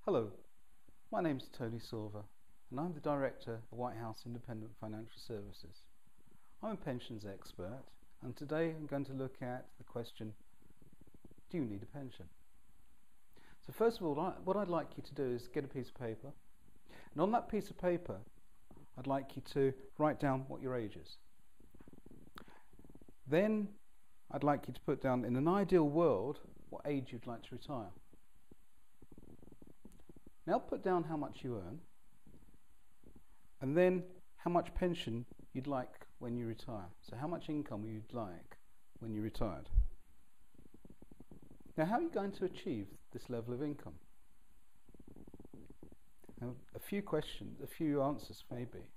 Hello, my name is Tony Silver and I'm the Director of White House Independent Financial Services. I'm a pensions expert and today I'm going to look at the question, do you need a pension? So first of all, what I'd like you to do is get a piece of paper, and on that piece of paper I'd like you to write down what your age is. Then I'd like you to put down, in an ideal world, what age you'd like to retire. Now put down how much you earn, and then how much pension you'd like when you retire. So how much income you'd like when you retired. Now how are you going to achieve this level of income? Now, a few answers maybe.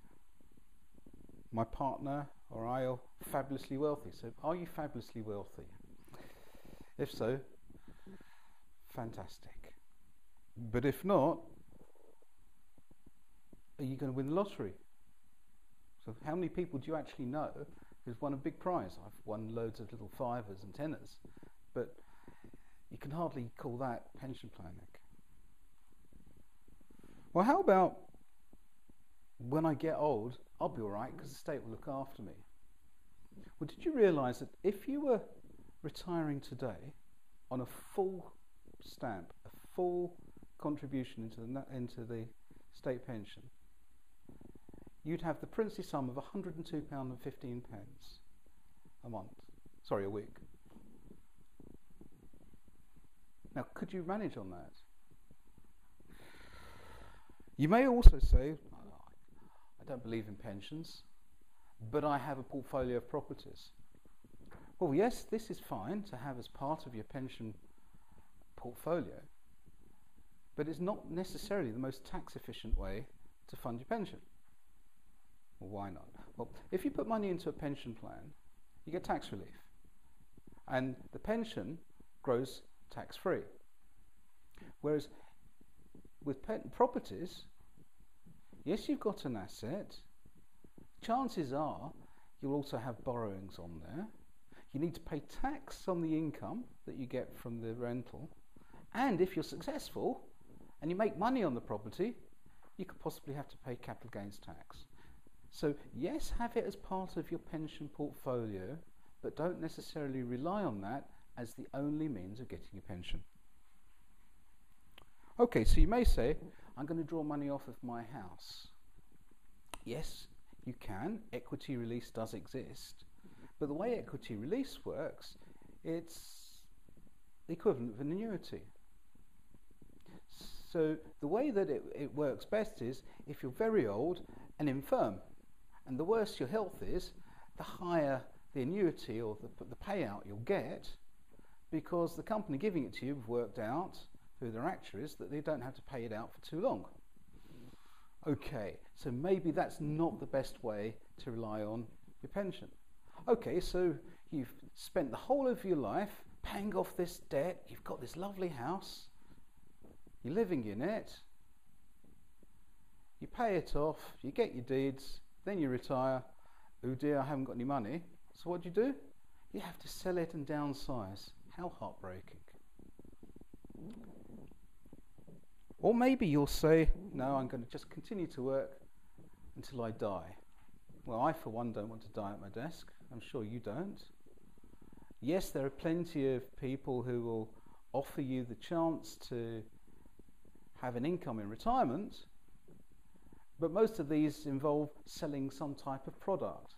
My partner or I are fabulously wealthy. So are you fabulously wealthy? If so, fantastic. But if not, are you going to win the lottery? So how many people do you actually know who's won a big prize? I've won loads of little fivers and tenors, but you can hardly call that pension planning. Well, how about when I get old, I'll be alright because the state will look after me. Well, did you realise that if you were retiring today on a full stamp, a full contribution into the state pension, you'd have the princely sum of £102.15 a week. Now, could you manage on that? You may also say, I don't believe in pensions, but I have a portfolio of properties. Well, yes, this is fine to have as part of your pension portfolio, but it's not necessarily the most tax efficient way to fund your pension. Well, why not? Well, if you put money into a pension plan, you get tax relief, and the pension grows tax-free. Whereas with properties, yes, you've got an asset. Chances are you'll also have borrowings on there. You need to pay tax on the income that you get from the rental, and if you're successful and you make money on the property, you could possibly have to pay capital gains tax. So yes, have it as part of your pension portfolio, but don't necessarily rely on that as the only means of getting a pension. Okay, so you may say, I'm going to draw money off of my house. Yes, you can. Equity release does exist. But the way equity release works, it's the equivalent of an annuity. So the way that it works best is if you're very old and infirm, and the worse your health is, the higher the annuity or the payout you'll get, because the company giving it to you have worked out through their actuaries that they don't have to pay it out for too long. Okay, so maybe that's not the best way to rely on your pension. Okay, so you've spent the whole of your life paying off this debt, you've got this lovely house, you're living in it, you pay it off, you get your deeds, then you retire. Oh dear, I haven't got any money. So what do? You have to sell it and downsize. How heartbreaking. Or maybe you'll say, no, I'm going to just continue to work until I die. Well, I for one don't want to die at my desk. I'm sure you don't. Yes, there are plenty of people who will offer you the chance to have an income in retirement, but most of these involve selling some type of product.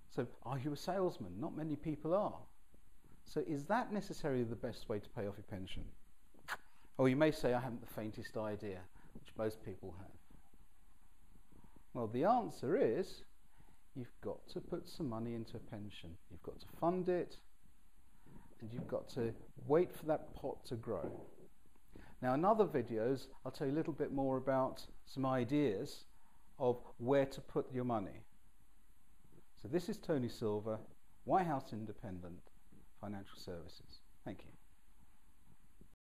So are you a salesman? Not many people are. So is that necessarily the best way to pay off your pension? Or you may say, I haven't the faintest idea, which most people have. Well, the answer is, you've got to put some money into a pension. You've got to fund it, and you've got to wait for that pot to grow. Now, in other videos, I'll tell you a little bit more about some ideas of where to put your money. So this is Tony Silver, White House Independent Financial Services. Thank you.